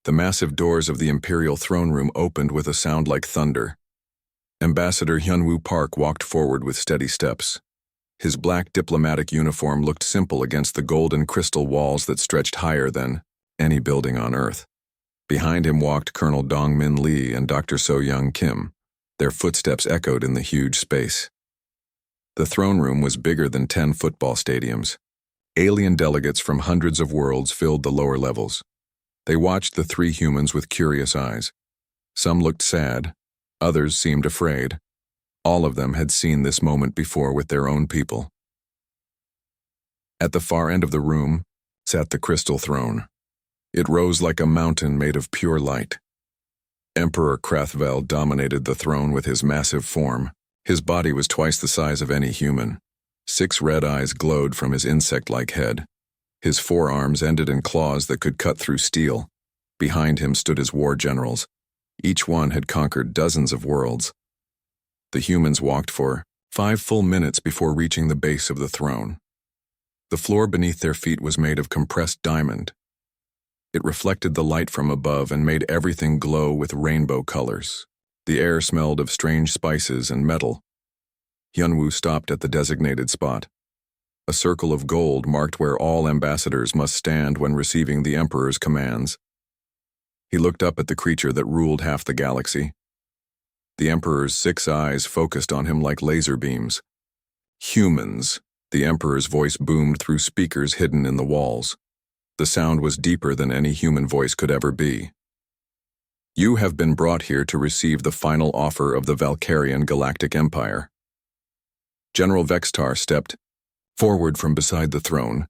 The massive doors of the Imperial throne room opened with a sound like thunder. Ambassador Hyunwoo Park walked forward with steady steps. His black diplomatic uniform looked simple against the golden crystal walls that stretched higher than any building on Earth. Behind him walked Colonel Dongmin Lee and Dr. So-young Kim. Their footsteps echoed in the huge space. The throne room was bigger than 10 football stadiums. Alien delegates from hundreds of worlds filled the lower levels. They watched the three humans with curious eyes. Some looked sad, others seemed afraid. All of them had seen this moment before with their own people. At the far end of the room sat the crystal throne. It rose like a mountain made of pure light. Emperor Krathvel dominated the throne with his massive form. His body was twice the size of any human. 6 red eyes glowed from his insect-like head. His forearms ended in claws that could cut through steel. Behind him stood his war generals. Each one had conquered dozens of worlds. The humans walked for 5 full minutes before reaching the base of the throne. The floor beneath their feet was made of compressed diamond. It reflected the light from above and made everything glow with rainbow colors. The air smelled of strange spices and metal. Hyunwoo stopped at the designated spot. A circle of gold marked where all ambassadors must stand when receiving the Emperor's commands. He looked up at the creature that ruled half the galaxy. The Emperor's 6 eyes focused on him like laser beams. Humans, the Emperor's voice boomed through speakers hidden in the walls. The sound was deeper than any human voice could ever be. You have been brought here to receive the final offer of the Valkyrian Galactic Empire. General Vextar stepped forward from beside the throne.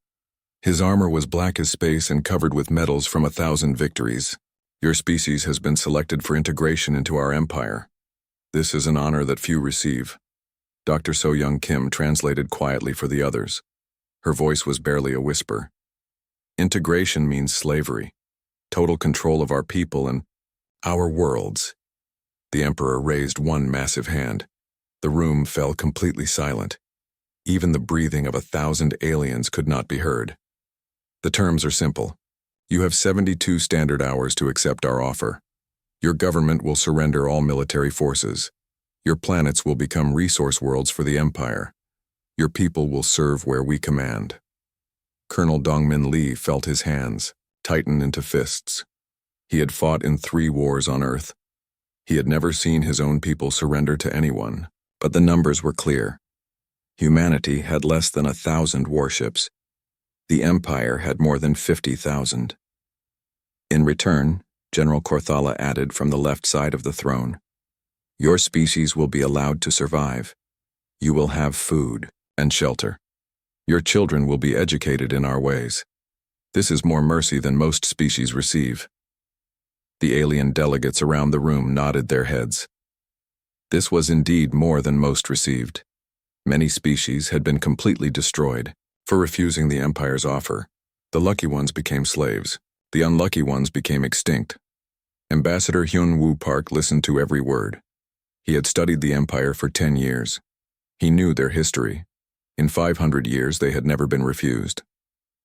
His armor was black as space and covered with medals from 1,000 victories. Your species has been selected for integration into our empire. This is an honor that few receive. Dr. So-young Kim translated quietly for the others. Her voice was barely a whisper. Integration means slavery, total control of our people and our worlds. The Emperor raised one massive hand. The room fell completely silent. Even the breathing of 1,000 aliens could not be heard. The terms are simple. You have 72 standard hours to accept our offer. Your government will surrender all military forces. Your planets will become resource worlds for the Empire. Your people will serve where we command. Colonel Dongmin Lee felt his hands tighten into fists. He had fought in 3 wars on Earth. He had never seen his own people surrender to anyone, but the numbers were clear. Humanity had less than 1,000 warships. The Empire had more than 50,000. In return, General Korthala added from the left side of the throne, your species will be allowed to survive. You will have food and shelter. Your children will be educated in our ways. This is more mercy than most species receive. The alien delegates around the room nodded their heads. This was indeed more than most received. Many species had been completely destroyed for refusing the Empire's offer. The lucky ones became slaves. The unlucky ones became extinct. Ambassador Hyunwoo Park listened to every word. He had studied the Empire for 10 years. He knew their history. In 500 years, they had never been refused.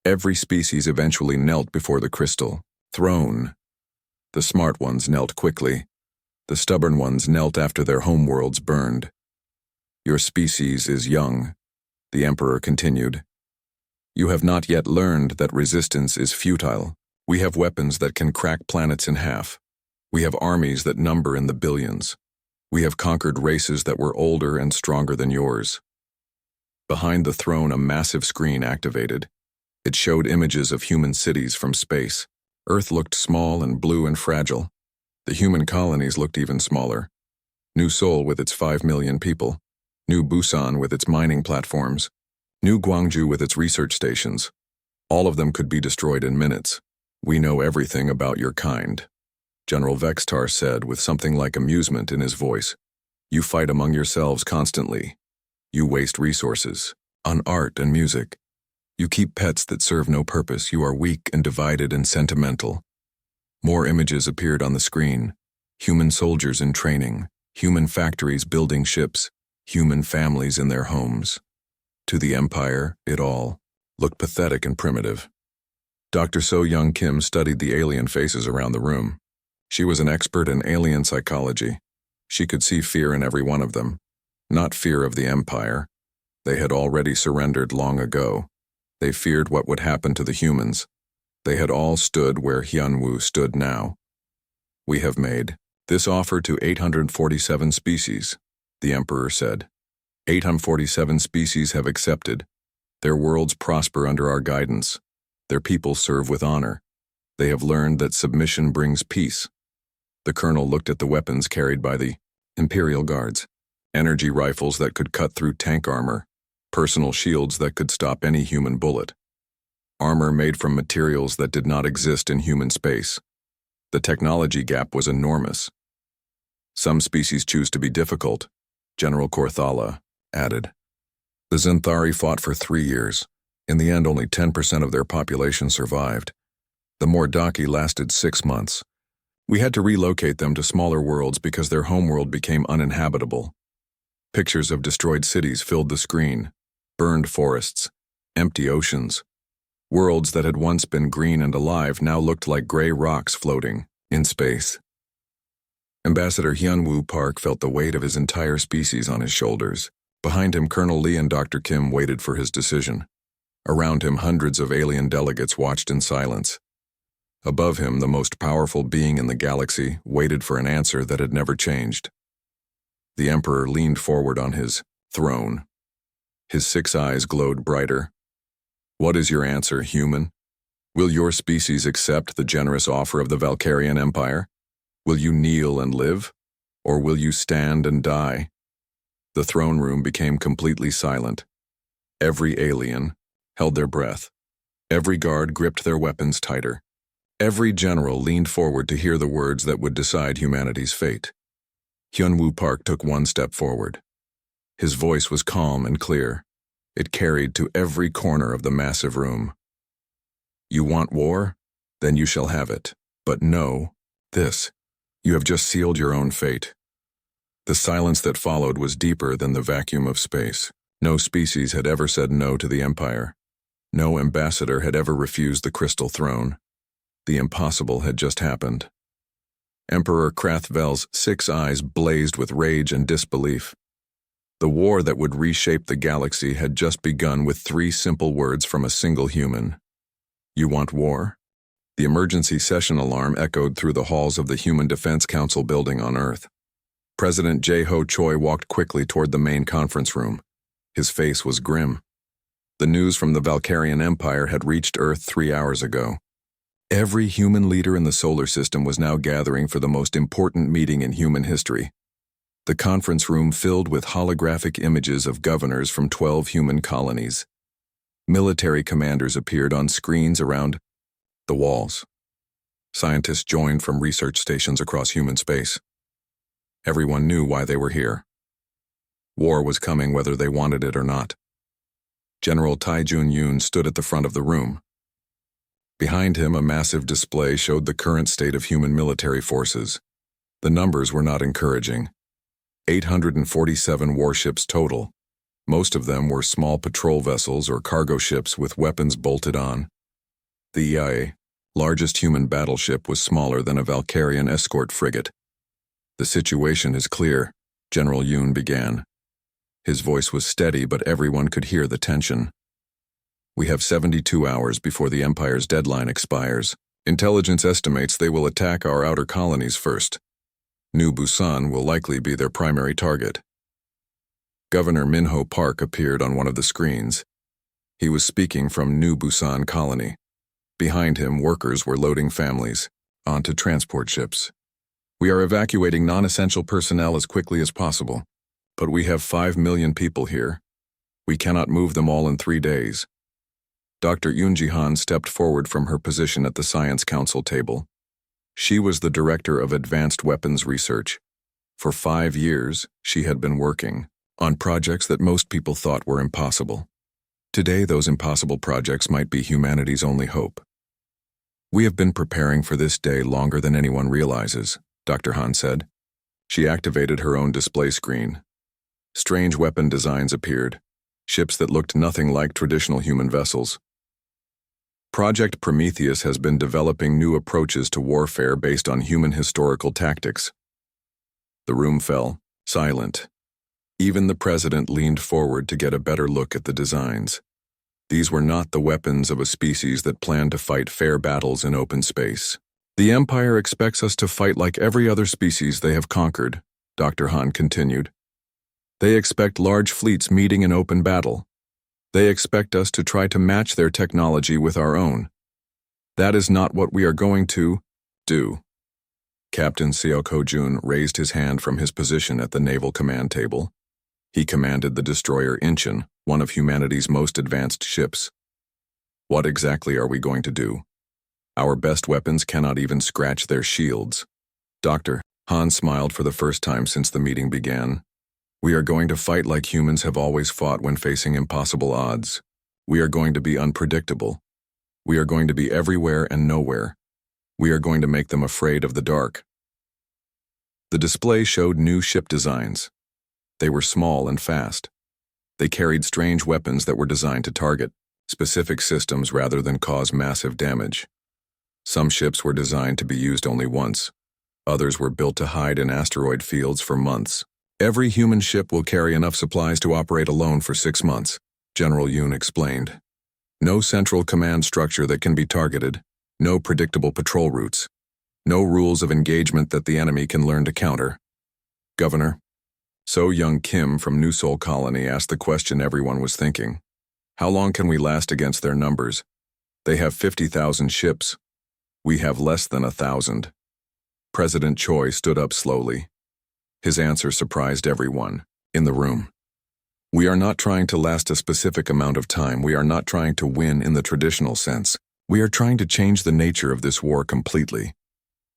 Every species eventually knelt before the crystal throne. The smart ones knelt quickly. The stubborn ones knelt after their homeworlds burned. Your species is young, the Emperor continued. You have not yet learned that resistance is futile. We have weapons that can crack planets in half. We have armies that number in the billions. We have conquered races that were older and stronger than yours. Behind the throne, a massive screen activated. It showed images of human cities from space. Earth looked small and blue and fragile. The human colonies looked even smaller. New Seoul with its 5 million people. New Busan with its mining platforms. New Gwangju with its research stations. All of them could be destroyed in minutes. We know everything about your kind, General Vextar said with something like amusement in his voice. You fight among yourselves constantly. You waste resources on art and music. You keep pets that serve no purpose. You are weak and divided and sentimental. More images appeared on the screen. Human soldiers in training, human factories building ships, human families in their homes. To the Empire, it all looked pathetic and primitive. Dr. So Young Kim studied the alien faces around the room. She was an expert in alien psychology. She could see fear in every one of them. Not fear of the Empire. They had already surrendered long ago. They feared what would happen to the humans. They had all stood where Hyunwoo stood now. "We have made this offer to 847 species," the Emperor said. 847 species have accepted. Their worlds prosper under our guidance. Their people serve with honor. They have learned that submission brings peace. The colonel looked at the weapons carried by the Imperial Guards. Energy rifles that could cut through tank armor. Personal shields that could stop any human bullet. Armor made from materials that did not exist in human space. The technology gap was enormous. "Some species choose to be difficult," General Korthala added. "The Zenthari fought for 3 years. In the end, only 10% of their population survived. The Mordaki lasted 6 months. We had to relocate them to smaller worlds because their homeworld became uninhabitable. Pictures of destroyed cities filled the screen. Burned forests. Empty oceans. Worlds that had once been green and alive now looked like gray rocks floating in space." Ambassador Hyunwoo Park felt the weight of his entire species on his shoulders. Behind him, Colonel Lee and Dr. Kim waited for his decision. Around him, hundreds of alien delegates watched in silence. Above him, the most powerful being in the galaxy waited for an answer that had never changed. The Emperor leaned forward on his throne. His 6 eyes glowed brighter. "What is your answer, human? Will your species accept the generous offer of the Valkyrian Empire? Will you kneel and live? Or will you stand and die?" The throne room became completely silent. Every alien held their breath. Every guard gripped their weapons tighter. Every general leaned forward to hear the words that would decide humanity's fate. Hyunwoo Park took 1 step forward. His voice was calm and clear. It carried to every corner of the massive room. "You want war? Then you shall have it. But know this: you have just sealed your own fate." The silence that followed was deeper than the vacuum of space. No species had ever said no to the Empire. No ambassador had ever refused the Crystal Throne. The impossible had just happened. Emperor Krathvel's 6 eyes blazed with rage and disbelief. The war that would reshape the galaxy had just begun with 3 simple words from a single human. "You want war?" The emergency session alarm echoed through the halls of the Human Defense Council building on Earth. President Jae-ho Choi walked quickly toward the main conference room. His face was grim. The news from the Valkyrian Empire had reached Earth 3 hours ago. Every human leader in the solar system was now gathering for the most important meeting in human history. The conference room filled with holographic images of governors from 12 human colonies. Military commanders appeared on screens around the walls. Scientists joined from research stations across human space. Everyone knew why they were here. War was coming whether they wanted it or not. General Taijun Yoon stood at the front of the room. Behind him, a massive display showed the current state of human military forces. The numbers were not encouraging. 847 warships total. Most of them were small patrol vessels or cargo ships with weapons bolted on. The EIA, largest human battleship, was smaller than a Valkyrian escort frigate. "The situation is clear," General Yoon began. His voice was steady, but everyone could hear the tension. "We have 72 hours before the Empire's deadline expires. Intelligence estimates they will attack our outer colonies first. New Busan will likely be their primary target." Governor Minho Park appeared on one of the screens. He was speaking from New Busan Colony. Behind him, workers were loading families onto transport ships. "We are evacuating non-essential personnel as quickly as possible, but we have 5 million people here. We cannot move them all in 3 days." Dr. Yoon Ji-han stepped forward from her position at the Science Council table. She was the director of Advanced Weapons Research. For 5 years, she had been working on projects that most people thought were impossible. Today, those impossible projects might be humanity's only hope. "We have been preparing for this day longer than anyone realizes," Dr. Han said. She activated her own display screen. Strange weapon designs appeared, ships that looked nothing like traditional human vessels. Project Prometheus has been developing new approaches to warfare based on human historical tactics. The room fell, silent. Even the president leaned forward to get a better look at the designs. These were not the weapons of a species that planned to fight fair battles in open space. The Empire expects us to fight like every other species they have conquered, Dr. Han continued. They expect large fleets meeting in open battle. They expect us to try to match their technology with our own. That is not what we are going to do. Captain Seo Ko-jun raised his hand from his position at the Naval Command table. He commanded the destroyer Incheon, one of humanity's most advanced ships. What exactly are we going to do? Our best weapons cannot even scratch their shields. Dr. Han smiled for the first time since the meeting began. We are going to fight like humans have always fought when facing impossible odds. We are going to be unpredictable. We are going to be everywhere and nowhere. We are going to make them afraid of the dark. The display showed new ship designs. They were small and fast. They carried strange weapons that were designed to target specific systems rather than cause massive damage. Some ships were designed to be used only once. Others were built to hide in asteroid fields for months. Every human ship will carry enough supplies to operate alone for 6 months, General Yoon explained. No central command structure that can be targeted, no predictable patrol routes, no rules of engagement that the enemy can learn to counter. Governor, So Young Kim from New Seoul Colony asked the question everyone was thinking. How long can we last against their numbers? They have 50,000 ships. We have less than 1,000. President Choi stood up slowly. His answer surprised everyone in the room. We are not trying to last a specific amount of time. We are not trying to win in the traditional sense. We are trying to change the nature of this war completely.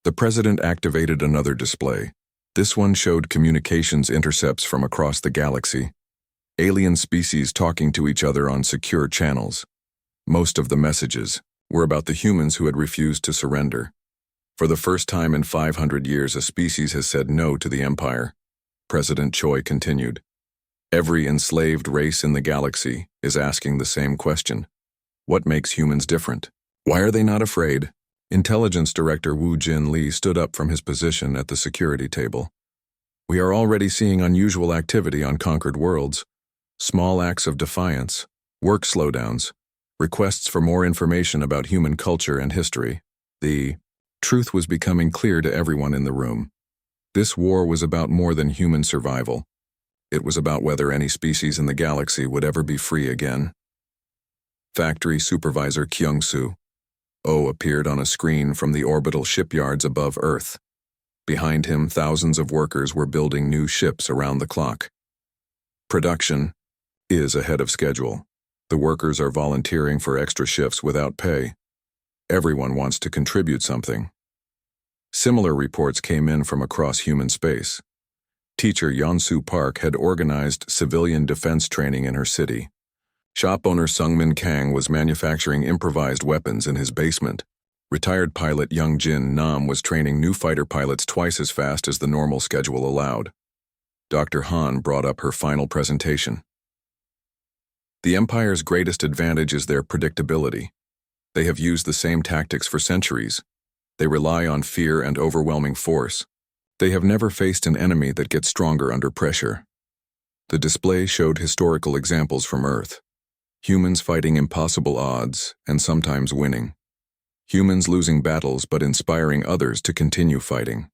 The president activated another display. This one showed communications intercepts from across the galaxy. Alien species talking to each other on secure channels. Most of the messages were about the humans who had refused to surrender. For the first time in 500 years, a species has said no to the Empire. President Choi continued. Every enslaved race in the galaxy is asking the same question. What makes humans different? Why are they not afraid? Intelligence Director Woo Jin Lee stood up from his position at the security table. We are already seeing unusual activity on conquered worlds. Small acts of defiance, work slowdowns, requests for more information about human culture and history. The truth was becoming clear to everyone in the room. This war was about more than human survival. It was about whether any species in the galaxy would ever be free again. Factory Supervisor Kyung-soo appeared on a screen from the orbital shipyards above Earth. Behind him, thousands of workers were building new ships around the clock. Production is ahead of schedule. The workers are volunteering for extra shifts without pay. Everyone wants to contribute something. Similar reports came in from across human space. Teacher Yeon-soo Park had organized civilian defense training in her city. Shop owner Sungmin Kang was manufacturing improvised weapons in his basement. Retired pilot Young Jin Nam was training new fighter pilots twice as fast as the normal schedule allowed. Dr. Han brought up her final presentation. The Empire's greatest advantage is their predictability. They have used the same tactics for centuries. They rely on fear and overwhelming force. They have never faced an enemy that gets stronger under pressure. The display showed historical examples from Earth. Humans fighting impossible odds and sometimes winning. Humans losing battles but inspiring others to continue fighting.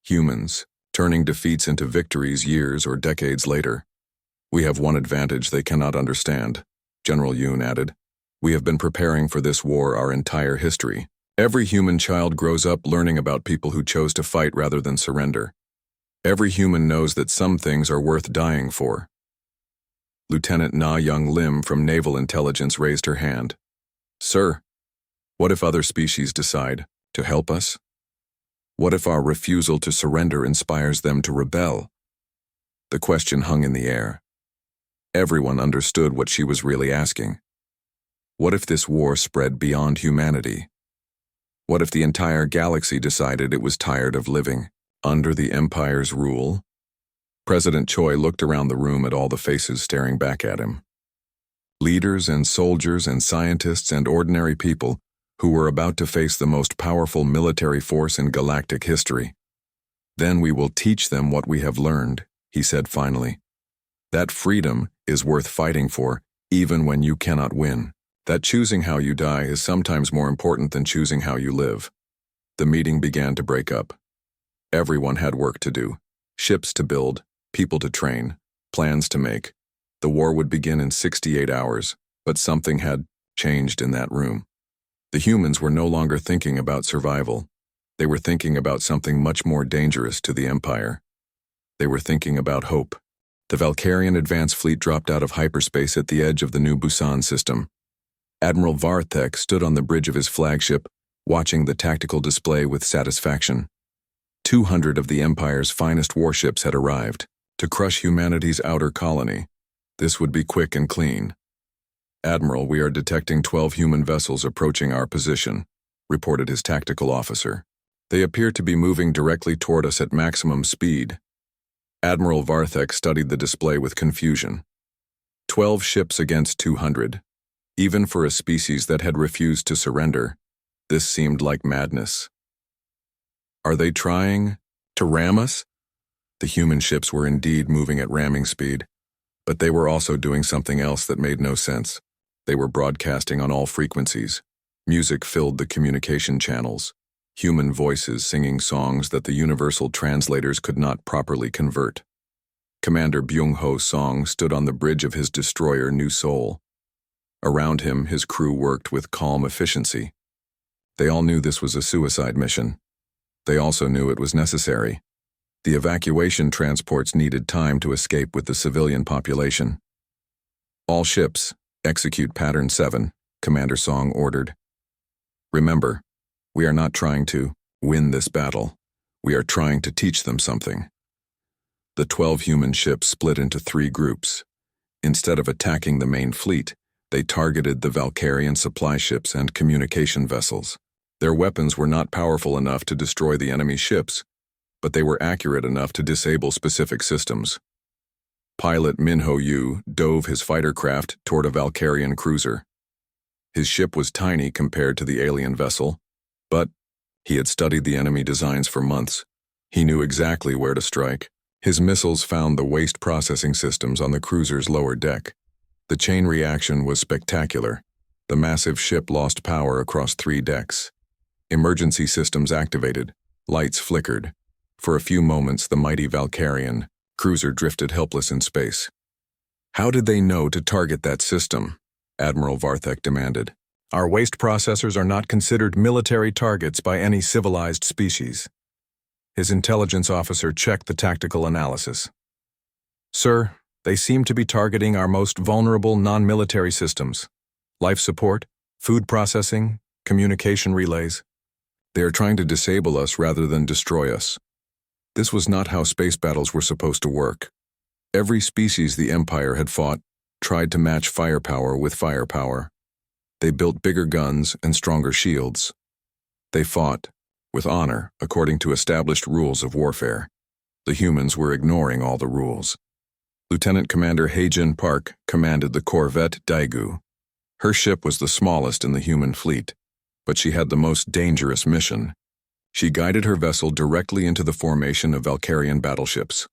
Humans turning defeats into victories years or decades later. We have one advantage they cannot understand, General Yoon added. We have been preparing for this war our entire history. Every human child grows up learning about people who chose to fight rather than surrender. Every human knows that some things are worth dying for. Lieutenant Na Young Lim from Naval Intelligence raised her hand. Sir, what if other species decide to help us? What if our refusal to surrender inspires them to rebel? The question hung in the air. Everyone understood what she was really asking. What if this war spread beyond humanity? What if the entire galaxy decided it was tired of living under the Empire's rule? President Choi looked around the room at all the faces staring back at him. Leaders and soldiers and scientists and ordinary people who were about to face the most powerful military force in galactic history. Then we will teach them what we have learned, he said finally. That freedom is worth fighting for, even when you cannot win. That choosing how you die is sometimes more important than choosing how you live. The meeting began to break up. Everyone had work to do. Ships to build, people to train, plans to make. The war would begin in 68 hours, but something had changed in that room. The humans were no longer thinking about survival. They were thinking about something much more dangerous to the Empire. They were thinking about hope. The Valkyrian advance fleet dropped out of hyperspace at the edge of the new Busan system. Admiral Varthek stood on the bridge of his flagship, watching the tactical display with satisfaction. 200 of the Empire's finest warships had arrived to crush humanity's outer colony. This would be quick and clean. Admiral, we are detecting 12 human vessels approaching our position, reported his tactical officer. They appear to be moving directly toward us at maximum speed. Admiral Varthek studied the display with confusion. 12 ships against 200. Even for a species that had refused to surrender, this seemed like madness. Are they trying to ram us? The human ships were indeed moving at ramming speed, but they were also doing something else that made no sense. They were broadcasting on all frequencies. Music filled the communication channels. Human voices singing songs that the universal translators could not properly convert. Commander Byung-ho Song stood on the bridge of his destroyer New Seoul. Around him, his crew worked with calm efficiency. They all knew this was a suicide mission. They also knew it was necessary. The evacuation transports needed time to escape with the civilian population. All ships, execute Pattern 7, Commander Song ordered. Remember, we are not trying to win this battle. We are trying to teach them something. The 12 human ships split into 3 groups. Instead of attacking the main fleet, they targeted the Valkyrian supply ships and communication vessels. Their weapons were not powerful enough to destroy the enemy ships, but they were accurate enough to disable specific systems. Pilot Min-ho Yu dove his fighter craft toward a Valkyrian cruiser. His ship was tiny compared to the alien vessel, but he had studied the enemy designs for months. He knew exactly where to strike. His missiles found the waste processing systems on the cruiser's lower deck. The chain reaction was spectacular. The massive ship lost power across 3 decks. Emergency systems activated. Lights flickered. For a few moments, the mighty Valkyrian cruiser drifted helpless in space. How did they know to target that system? Admiral Varthek demanded. Our waste processors are not considered military targets by any civilized species. His intelligence officer checked the tactical analysis. Sir, they seem to be targeting our most vulnerable non-military systems. Life support, food processing, communication relays. They are trying to disable us rather than destroy us. This was not how space battles were supposed to work. Every species the Empire had fought tried to match firepower with firepower. They built bigger guns and stronger shields. They fought, with honor, according to established rules of warfare. The humans were ignoring all the rules. Lieutenant Commander Hae-jin Park commanded the corvette Daegu. Her ship was the smallest in the human fleet, but she had the most dangerous mission. She guided her vessel directly into the formation of Valkyrian battleships.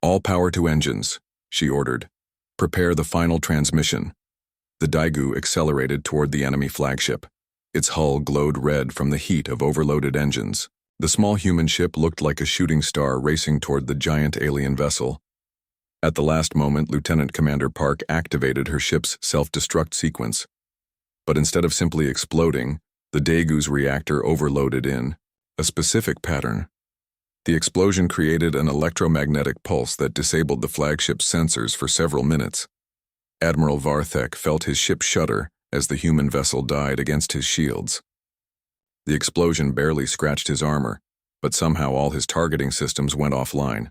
All power to engines, she ordered. Prepare the final transmission. The Daegu accelerated toward the enemy flagship. Its hull glowed red from the heat of overloaded engines. The small human ship looked like a shooting star racing toward the giant alien vessel. At the last moment, Lieutenant Commander Park activated her ship's self-destruct sequence. But instead of simply exploding, the Daegu's reactor overloaded in a specific pattern. The explosion created an electromagnetic pulse that disabled the flagship's sensors for several minutes. Admiral Varthek felt his ship shudder as the human vessel died against his shields. The explosion barely scratched his armor, but somehow all his targeting systems went offline.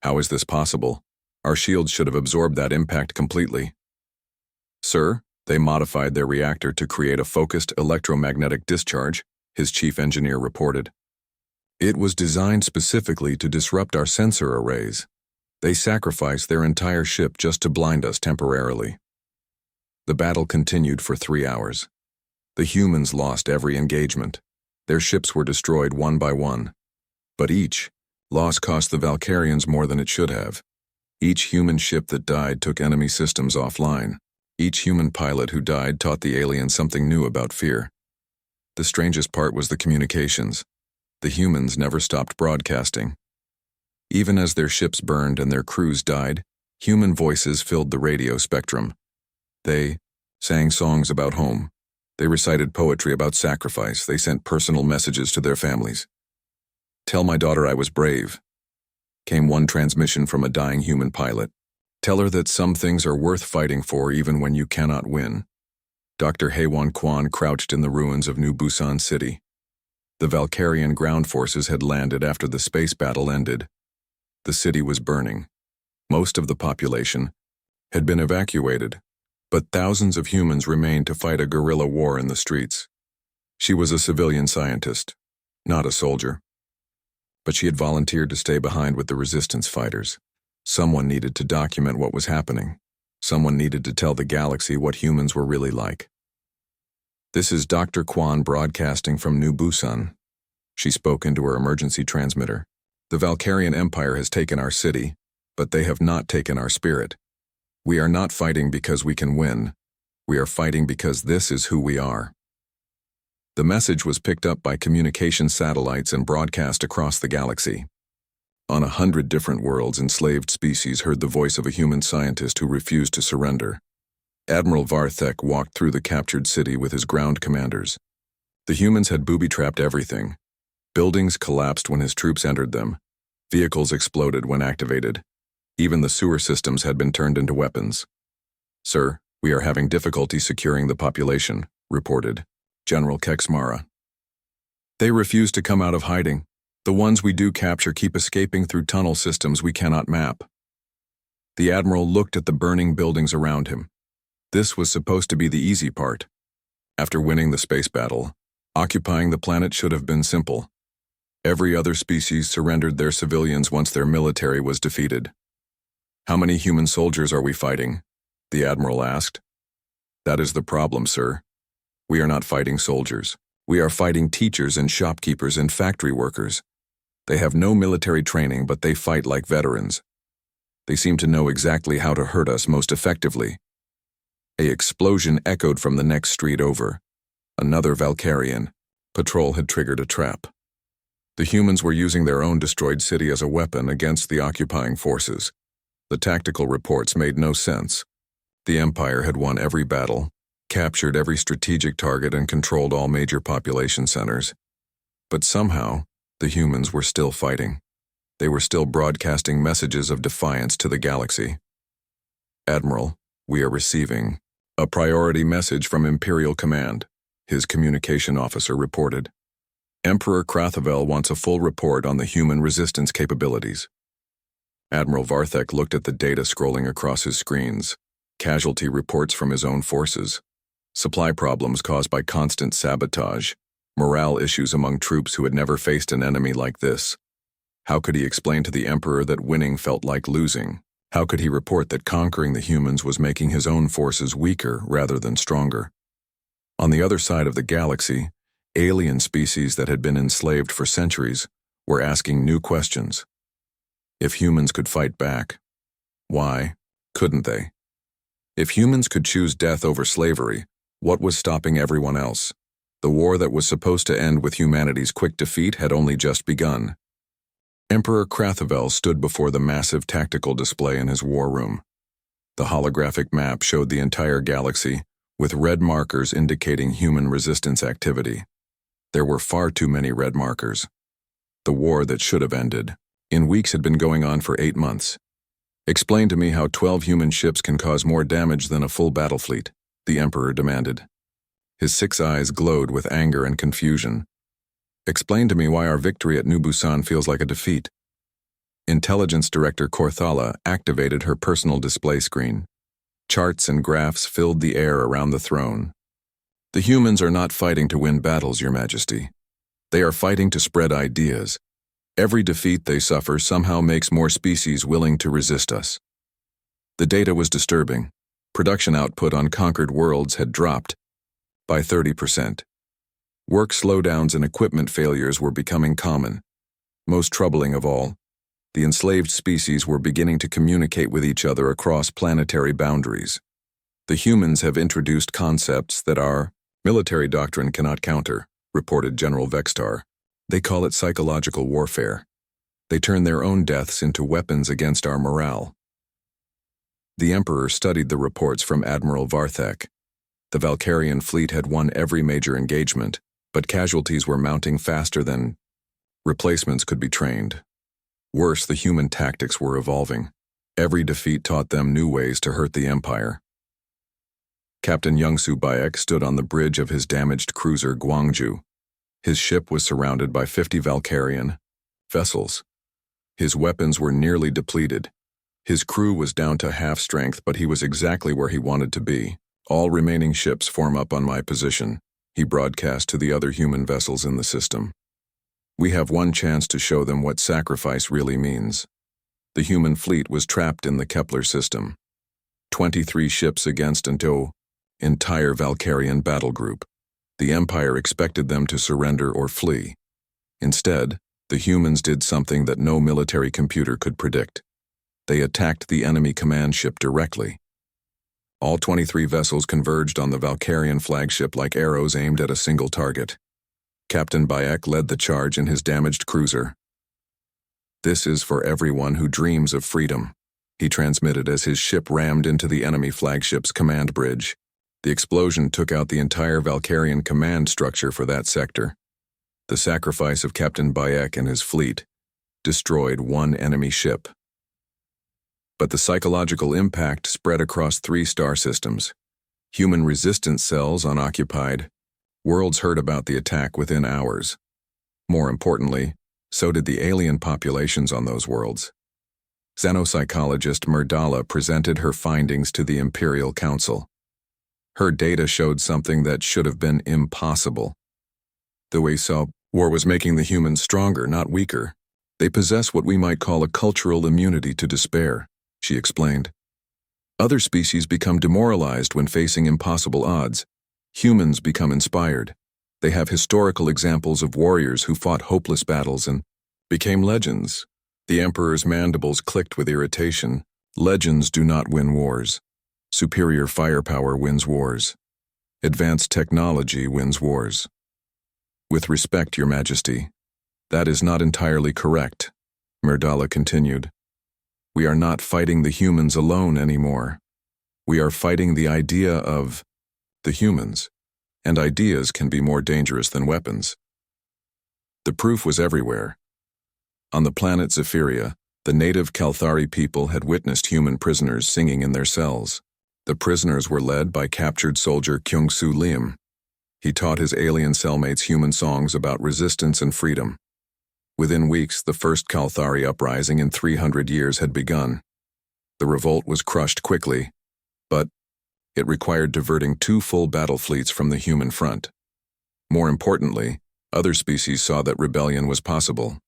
How is this possible? Our shields should have absorbed that impact completely. Sir, they modified their reactor to create a focused electromagnetic discharge, his chief engineer reported. It was designed specifically to disrupt our sensor arrays. They sacrificed their entire ship just to blind us temporarily. The battle continued for 3 hours. The humans lost every engagement. Their ships were destroyed one by one. But each loss cost the Valkyrians more than it should have. Each human ship that died took enemy systems offline. Each human pilot who died taught the aliens something new about fear. The strangest part was the communications. The humans never stopped broadcasting. Even as their ships burned and their crews died, human voices filled the radio spectrum. They sang songs about home. They recited poetry about sacrifice. They sent personal messages to their families. "Tell my daughter I was brave," came one transmission from a dying human pilot. "Tell her that some things are worth fighting for even when you cannot win." Dr. Haewon Kwan crouched in the ruins of New Busan City. The Valkyrian ground forces had landed after the space battle ended. The city was burning. Most of the population had been evacuated, but thousands of humans remained to fight a guerrilla war in the streets. She was a civilian scientist, not a soldier. But she had volunteered to stay behind with the resistance fighters. Someone needed to document what was happening. Someone needed to tell the galaxy what humans were really like. "This is Dr. Kwan broadcasting from New Busan." She spoke into her emergency transmitter. "The Valkyrian Empire has taken our city, but they have not taken our spirit. We are not fighting because we can win. We are fighting because this is who we are." The message was picked up by communication satellites and broadcast across the galaxy. On 100 different worlds, enslaved species heard the voice of a human scientist who refused to surrender. Admiral Varthek walked through the captured city with his ground commanders. The humans had booby-trapped everything. Buildings collapsed when his troops entered them. Vehicles exploded when activated. Even the sewer systems had been turned into weapons. "Sir, we are having difficulty securing the population," reported General Keksmara. "They refuse to come out of hiding. The ones we do capture keep escaping through tunnel systems we cannot map." The Admiral looked at the burning buildings around him. This was supposed to be the easy part. After winning the space battle, occupying the planet should have been simple. Every other species surrendered their civilians once their military was defeated. "How many human soldiers are we fighting?" the Admiral asked. "That is the problem, sir. We are not fighting soldiers. We are fighting teachers and shopkeepers and factory workers. They have no military training, but they fight like veterans. They seem to know exactly how to hurt us most effectively." An explosion echoed from the next street over. Another Valkyrian patrol had triggered a trap. The humans were using their own destroyed city as a weapon against the occupying forces. The tactical reports made no sense. The Empire had won every battle, captured every strategic target, and controlled all major population centers. But somehow, the humans were still fighting. They were still broadcasting messages of defiance to the galaxy. "Admiral, we are receiving a priority message from Imperial Command," his communication officer reported. "Emperor Krathavel wants a full report on the human resistance capabilities." Admiral Varthek looked at the data scrolling across his screens. Casualty reports from his own forces. Supply problems caused by constant sabotage. Morale issues among troops who had never faced an enemy like this. How could he explain to the Emperor that winning felt like losing? How could he report that conquering the humans was making his own forces weaker rather than stronger? On the other side of the galaxy, alien species that had been enslaved for centuries were asking new questions. If humans could fight back, why couldn't they? If humans could choose death over slavery, what was stopping everyone else? The war that was supposed to end with humanity's quick defeat had only just begun. Emperor Krathavel stood before the massive tactical display in his war room. The holographic map showed the entire galaxy, with red markers indicating human resistance activity. There were far too many red markers. The war that should have ended in weeks had been going on for 8 months. "Explain to me how 12 human ships can cause more damage than a full battle fleet," the Emperor demanded. His 6 eyes glowed with anger and confusion. "Explain to me why our victory at New Busan feels like a defeat." Intelligence Director Korthala activated her personal display screen. Charts and graphs filled the air around the throne. "The humans are not fighting to win battles, Your Majesty. They are fighting to spread ideas. Every defeat they suffer somehow makes more species willing to resist us." The data was disturbing. Production output on conquered worlds had dropped by 30%. Work slowdowns and equipment failures were becoming common. Most troubling of all, the enslaved species were beginning to communicate with each other across planetary boundaries. The humans have introduced concepts that our military doctrine cannot counter, reported General Vextar. They call it psychological warfare. They turn their own deaths into weapons against our morale. The Emperor studied the reports from Admiral Varthek. The Valkyrian fleet had won every major engagement, but casualties were mounting faster than replacements could be trained. Worse, the human tactics were evolving. Every defeat taught them new ways to hurt the Empire. Captain Youngsu Bayek stood on the bridge of his damaged cruiser Guangzhou. His ship was surrounded by 50 Valkyrian vessels. His weapons were nearly depleted. His crew was down to half strength, but he was exactly where he wanted to be. All remaining ships form up on my position, he broadcast to the other human vessels in the system. We have one chance to show them what sacrifice really means. The human fleet was trapped in the Kepler system. 23 ships against an entire Valkyrian battle group. The Empire expected them to surrender or flee. Instead, the humans did something that no military computer could predict. They attacked the enemy command ship directly. All 23 vessels converged on the Valkyrian flagship like arrows aimed at a single target. Captain Bayek led the charge in his damaged cruiser. "This is for everyone who dreams of freedom," he transmitted as his ship rammed into the enemy flagship's command bridge. The explosion took out the entire Valkyrian command structure for that sector. The sacrifice of Captain Bayek and his fleet destroyed one enemy ship. But the psychological impact spread across 3 star systems. Human resistance cells unoccupied. Worlds heard about the attack within hours. More importantly, so did the alien populations on those worlds. Xenopsychologist Murdala presented her findings to the Imperial Council. Her data showed something that should have been impossible. The HFY War was making the humans stronger, not weaker. They possess what we might call a cultural immunity to despair, she explained. Other species become demoralized when facing impossible odds. Humans become inspired. They have historical examples of warriors who fought hopeless battles and became legends. The Emperor's mandibles clicked with irritation. Legends do not win wars. Superior firepower wins wars. Advanced technology wins wars. With respect, Your Majesty, that is not entirely correct, Murdala continued. We are not fighting the humans alone anymore. We are fighting the idea of the humans, and ideas can be more dangerous than weapons. The proof was everywhere. On the planet Zephyria, the native Kalthari people had witnessed human prisoners singing in their cells. The prisoners were led by captured soldier Kyung-Soo Lim. He taught his alien cellmates human songs about resistance and freedom. Within weeks, the first Kalthari uprising in 300 years had begun. The revolt was crushed quickly, but it required diverting 2 full battle fleets from the human front. More importantly, other species saw that rebellion was possible.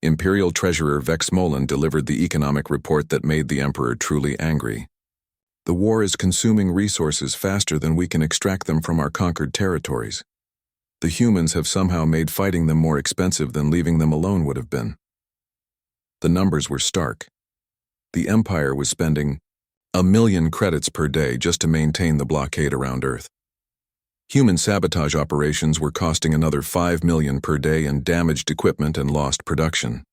Imperial Treasurer Vex Molan delivered the economic report that made the Emperor truly angry. The war is consuming resources faster than we can extract them from our conquered territories. The humans have somehow made fighting them more expensive than leaving them alone would have been. The numbers were stark. The Empire was spending 1 million credits per day just to maintain the blockade around Earth. Human sabotage operations were costing another 5 million per day in damaged equipment and lost production.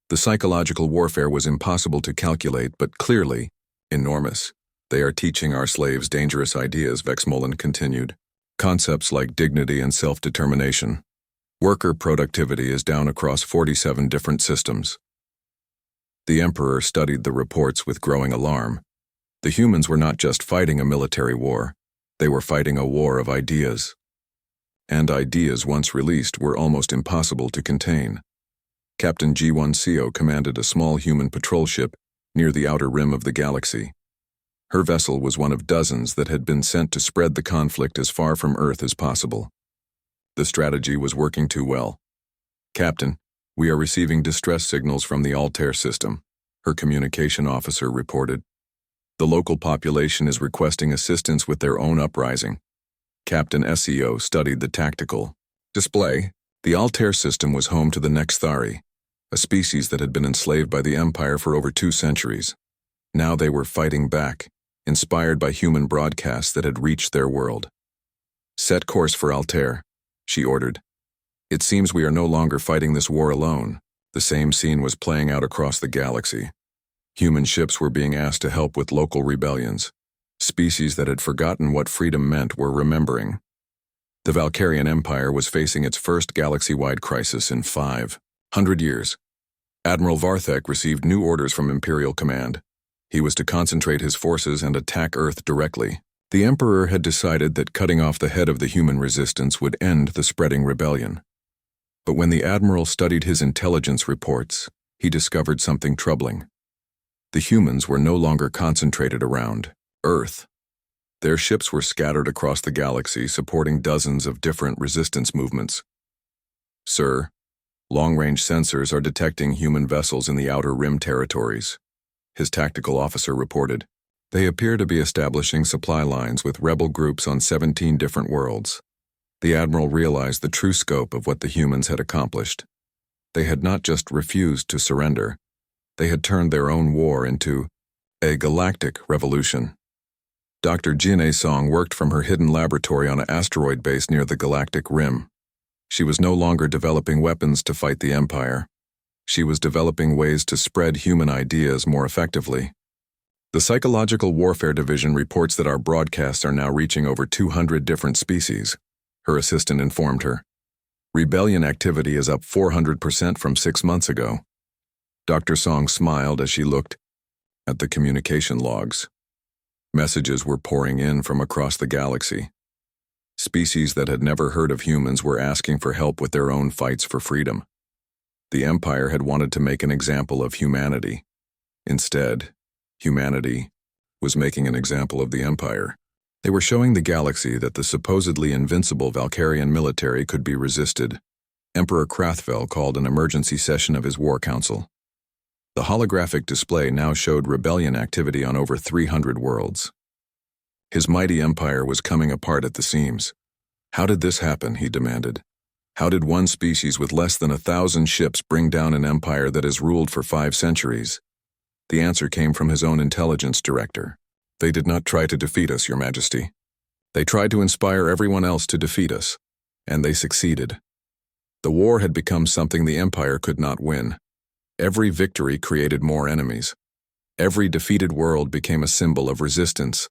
The psychological warfare was impossible to calculate, but clearly enormous. They are teaching our slaves dangerous ideas, Vex Molan continued. Concepts like dignity and self-determination. Worker productivity is down across 47 different systems. The Emperor studied the reports with growing alarm. The humans were not just fighting a military war, they were fighting a war of ideas. And ideas once released were almost impossible to contain. Captain G1 Seo commanded a small human patrol ship near the outer rim of the galaxy. Her vessel was one of dozens that had been sent to spread the conflict as far from Earth as possible. The strategy was working too well. Captain, we are receiving distress signals from the Altair system, her communication officer reported. The local population is requesting assistance with their own uprising. Captain SEO studied the tactical display. The Altair system was home to the Nexthari, a species that had been enslaved by the Empire for over 2 centuries. Now they were fighting back, inspired by human broadcasts that had reached their world. "Set course for Altair," she ordered. "It seems we are no longer fighting this war alone." The same scene was playing out across the galaxy. Human ships were being asked to help with local rebellions. Species that had forgotten what freedom meant were remembering. The Valkyrian Empire was facing its first galaxy-wide crisis in 500 years. Admiral Varthek received new orders from Imperial Command. He was to concentrate his forces and attack Earth directly. The Emperor had decided that cutting off the head of the human resistance would end the spreading rebellion. But when the Admiral studied his intelligence reports, he discovered something troubling. The humans were no longer concentrated around Earth. Their ships were scattered across the galaxy, supporting dozens of different resistance movements. "Sir, long-range sensors are detecting human vessels in the Outer Rim territories," his tactical officer reported. "They appear to be establishing supply lines with rebel groups on 17 different worlds." The Admiral realized the true scope of what the humans had accomplished. They had not just refused to surrender. They had turned their own war into a galactic revolution. Dr. Jin Song worked from her hidden laboratory on an asteroid base near the Galactic Rim. She was no longer developing weapons to fight the Empire. She was developing ways to spread human ideas more effectively. "The Psychological Warfare Division reports that our broadcasts are now reaching over 200 different species," her assistant informed her. "Rebellion activity is up 400% from 6 months ago." Dr. Song smiled as she looked at the communication logs. Messages were pouring in from across the galaxy. Species that had never heard of humans were asking for help with their own fights for freedom. The Empire had wanted to make an example of humanity. Instead, humanity was making an example of the Empire. They were showing the galaxy that the supposedly invincible Valkyrian military could be resisted. Emperor Krathvel called an emergency session of his war council. The holographic display now showed rebellion activity on over 300 worlds. His mighty empire was coming apart at the seams. "How did this happen?" he demanded. "How did one species with less than 1,000 ships bring down an empire that has ruled for 5 centuries? The answer came from his own intelligence director. "They did not try to defeat us, Your Majesty. They tried to inspire everyone else to defeat us, and they succeeded. The war had become something the Empire could not win. Every victory created more enemies. Every defeated world became a symbol of resistance.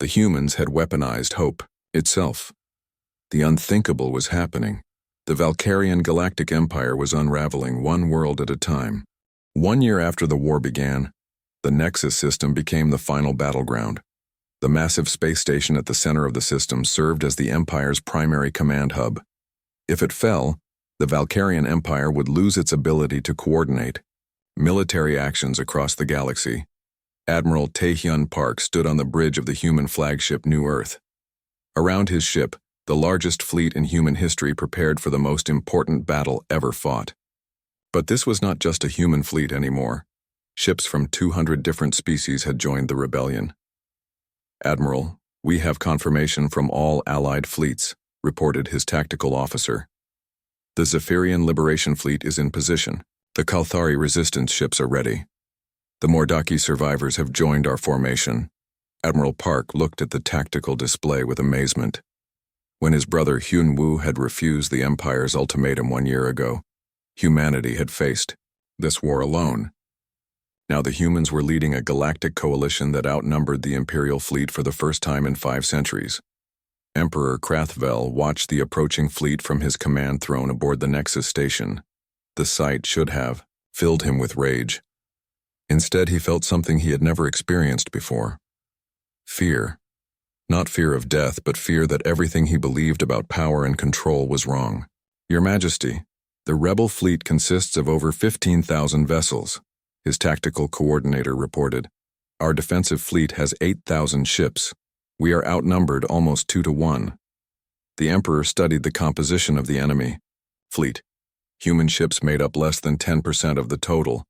The humans had weaponized hope itself. The unthinkable was happening. The Valkyrian Galactic Empire was unraveling one world at a time. 1 year after the war began, the Nexus system became the final battleground. The massive space station at the center of the system served as the Empire's primary command hub. If it fell, the Valkyrian Empire would lose its ability to coordinate military actions across the galaxy. Admiral Taehyun Park stood on the bridge of the human flagship New Earth. Around his ship, the largest fleet in human history prepared for the most important battle ever fought. But this was not just a human fleet anymore. Ships from 200 different species had joined the rebellion. "Admiral, we have confirmation from all allied fleets," reported his tactical officer. "The Zephyrian Liberation Fleet is in position. The Kalthari resistance ships are ready. The Mordaki survivors have joined our formation." Admiral Park looked at the tactical display with amazement. When his brother Hyun-woo had refused the Empire's ultimatum 1 year ago, humanity had faced this war alone. Now the humans were leading a galactic coalition that outnumbered the Imperial fleet for the first time in 5 centuries. Emperor Krathvel watched the approaching fleet from his command throne aboard the Nexus station. The sight should have filled him with rage. Instead, he felt something he had never experienced before. Fear. Not fear of death, but fear that everything he believed about power and control was wrong. "Your Majesty, the rebel fleet consists of over 15,000 vessels," his tactical coordinator reported. "Our defensive fleet has 8,000 ships. We are outnumbered almost 2 to 1. The Emperor studied the composition of the enemy fleet. Human ships made up less than 10% of the total.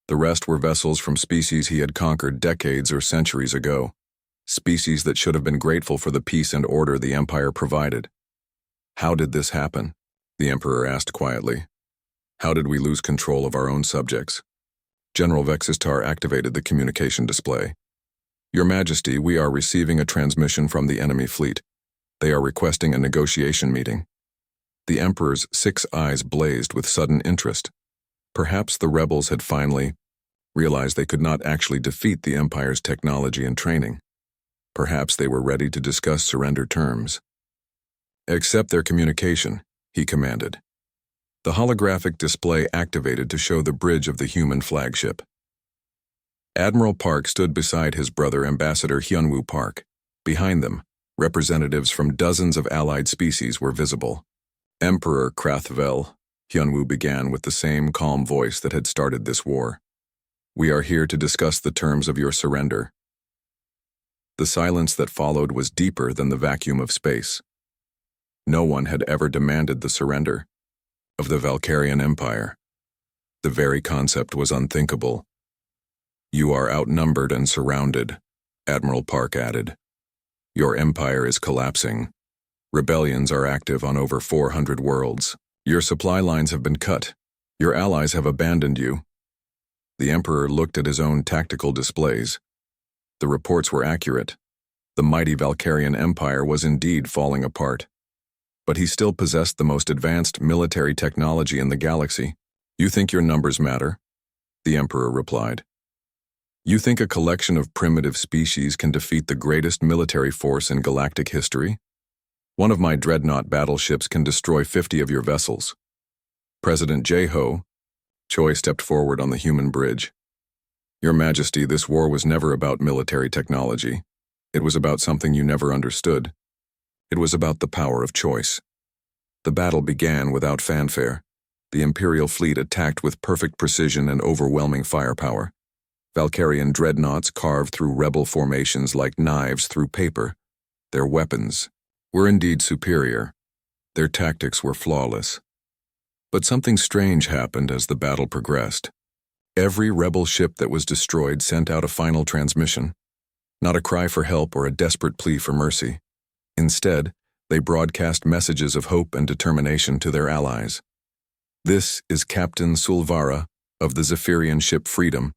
The rest were vessels from species he had conquered decades or centuries ago, species that should have been grateful for the peace and order the Empire provided. How did this happen? The Emperor asked quietly. How did we lose control of our own subjects? General Vexistar activated the communication display. Your Majesty, we are receiving a transmission from the enemy fleet. They are requesting a negotiation meeting. The Emperor's 6 eyes blazed with sudden interest. Perhaps the rebels had finally realized they could not actually defeat the Empire's technology and training. Perhaps they were ready to discuss surrender terms. Accept their communication, he commanded. The holographic display activated to show the bridge of the human flagship. Admiral Park stood beside his brother Ambassador Hyunwoo Park. Behind them, representatives from dozens of allied species were visible. Emperor Krathvel, Hyunwoo began with the same calm voice that had started this war. We are here to discuss the terms of your surrender. The silence that followed was deeper than the vacuum of space. No one had ever demanded the surrender of the Valkyrian Empire. The very concept was unthinkable. You are outnumbered and surrounded, Admiral Park added. Your empire is collapsing. Rebellions are active on over 400 worlds. Your supply lines have been cut. Your allies have abandoned you. The Emperor looked at his own tactical displays. The reports were accurate. The mighty Valkyrian Empire was indeed falling apart. But he still possessed the most advanced military technology in the galaxy. You think your numbers matter? The Emperor replied. You think a collection of primitive species can defeat the greatest military force in galactic history? One of my dreadnought battleships can destroy 50 of your vessels. President Jae-ho, Choi stepped forward on the human bridge. Your Majesty, this war was never about military technology. It was about something you never understood. It was about the power of choice. The battle began without fanfare. The Imperial fleet attacked with perfect precision and overwhelming firepower. Valkyrian dreadnoughts carved through rebel formations like knives through paper. Their weapons were indeed superior. Their tactics were flawless. But something strange happened as the battle progressed. Every rebel ship that was destroyed sent out a final transmission, not a cry for help or a desperate plea for mercy. Instead, they broadcast messages of hope and determination to their allies. This is Captain Sulvara of the Zephyrian ship Freedom,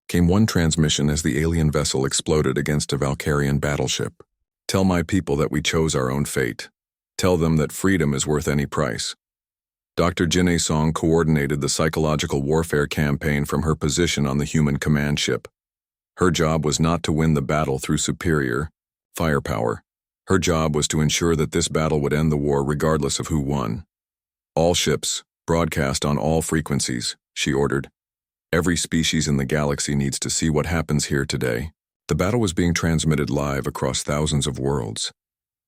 came one transmission as the alien vessel exploded against a Valkyrian battleship. Tell my people that we chose our own fate. Tell them that freedom is worth any price. Dr. Jin Song coordinated the psychological warfare campaign from her position on the human command ship. Her job was not to win the battle through superior firepower. Her job was to ensure that this battle would end the war regardless of who won. All ships, broadcast on all frequencies, she ordered. Every species in the galaxy needs to see what happens here today. The battle was being transmitted live across thousands of worlds.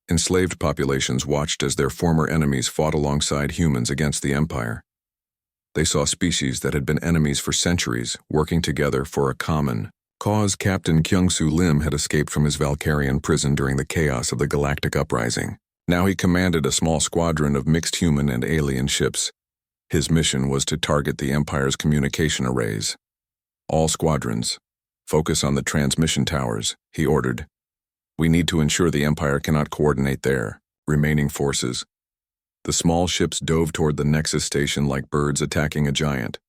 Enslaved populations watched as their former enemies fought alongside humans against the Empire. They saw species that had been enemies for centuries working together for a common cause. Captain Kyung-Soo Lim had escaped from his Valkyrian prison during the chaos of the Galactic Uprising. Now he commanded a small squadron of mixed human and alien ships. His mission was to target the Empire's communication arrays. All squadrons, focus on the transmission towers, he ordered. We need to ensure the Empire cannot coordinate their remaining forces. The small ships dove toward the Nexus station like birds attacking a giant.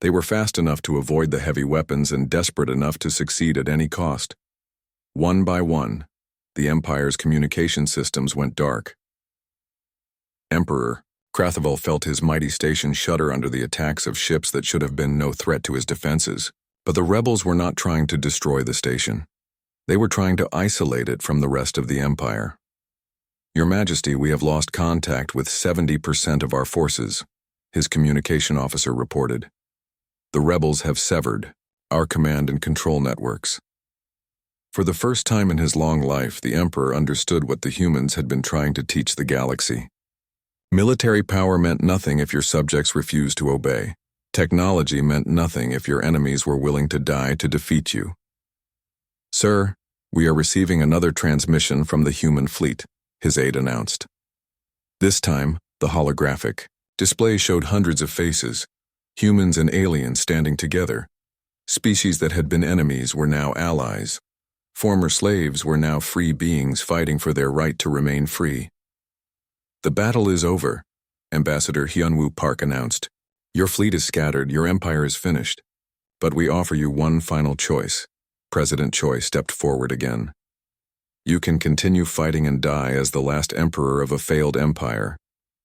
They were fast enough to avoid the heavy weapons and desperate enough to succeed at any cost. One by one, the Empire's communication systems went dark. Emperor Krathvel felt his mighty station shudder under the attacks of ships that should have been no threat to his defenses. But the rebels were not trying to destroy the station. They were trying to isolate it from the rest of the Empire. Your Majesty, we have lost contact with 70% of our forces, his communication officer reported. The rebels have severed our command and control networks. For the first time in his long life, the Emperor understood what the humans had been trying to teach the galaxy. Military power meant nothing if your subjects refused to obey. Technology meant nothing if your enemies were willing to die to defeat you. Sir, we are receiving another transmission from the human fleet, his aide announced. This time, the holographic display showed hundreds of faces, humans and aliens standing together. Species that had been enemies were now allies. Former slaves were now free beings fighting for their right to remain free. "The battle is over," Ambassador Hyunwoo Park announced. "Your fleet is scattered, your empire is finished. But we offer you one final choice." President Choi stepped forward again. "You can continue fighting and die as the last emperor of a failed empire,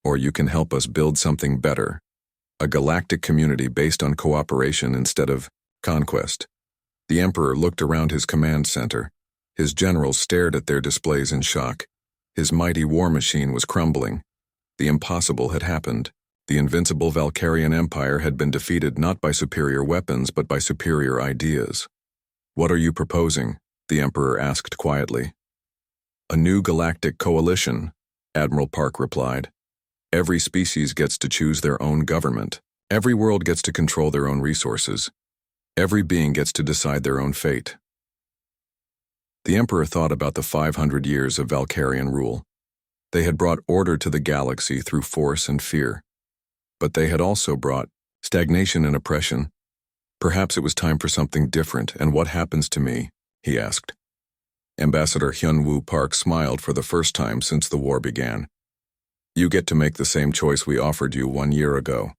or you can help us build something better, a galactic community based on cooperation instead of conquest." The emperor looked around his command center. His generals stared at their displays in shock. His mighty war machine was crumbling. The impossible had happened. The invincible Valkyrian Empire had been defeated not by superior weapons but by superior ideas. "What are you proposing?" the emperor asked quietly. "A new galactic coalition," Admiral Park replied. "Every species gets to choose their own government. Every world gets to control their own resources. Every being gets to decide their own fate." The emperor thought about the 500 years of Valkyrian rule. They had brought order to the galaxy through force and fear. But they had also brought stagnation and oppression. Perhaps it was time for something different, and what happens to me? He asked. Ambassador Hyunwoo Park smiled for the first time since the war began. "You get to make the same choice we offered you 1 year ago.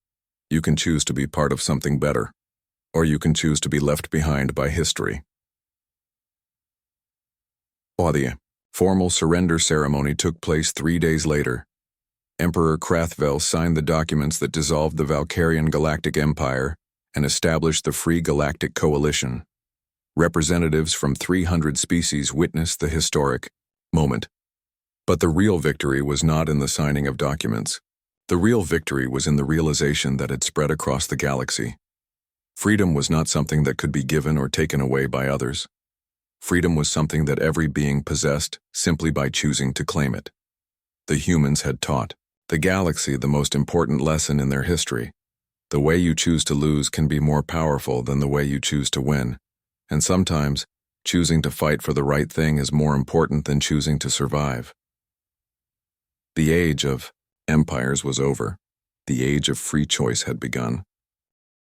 You can choose to be part of something better, or you can choose to be left behind by history." The formal surrender ceremony took place 3 days later. Emperor Krathvel signed the documents that dissolved the Valkyrian Galactic Empire and established the Free Galactic Coalition. Representatives from 300 species witnessed the historic moment. But the real victory was not in the signing of documents. The real victory was in the realization that had spread across the galaxy. Freedom was not something that could be given or taken away by others. Freedom was something that every being possessed simply by choosing to claim it. The humans had taught the galaxy the most important lesson in their history. The way you choose to lose can be more powerful than the way you choose to win, and sometimes choosing to fight for the right thing is more important than choosing to survive. The age of empires was over. The age of free choice had begun.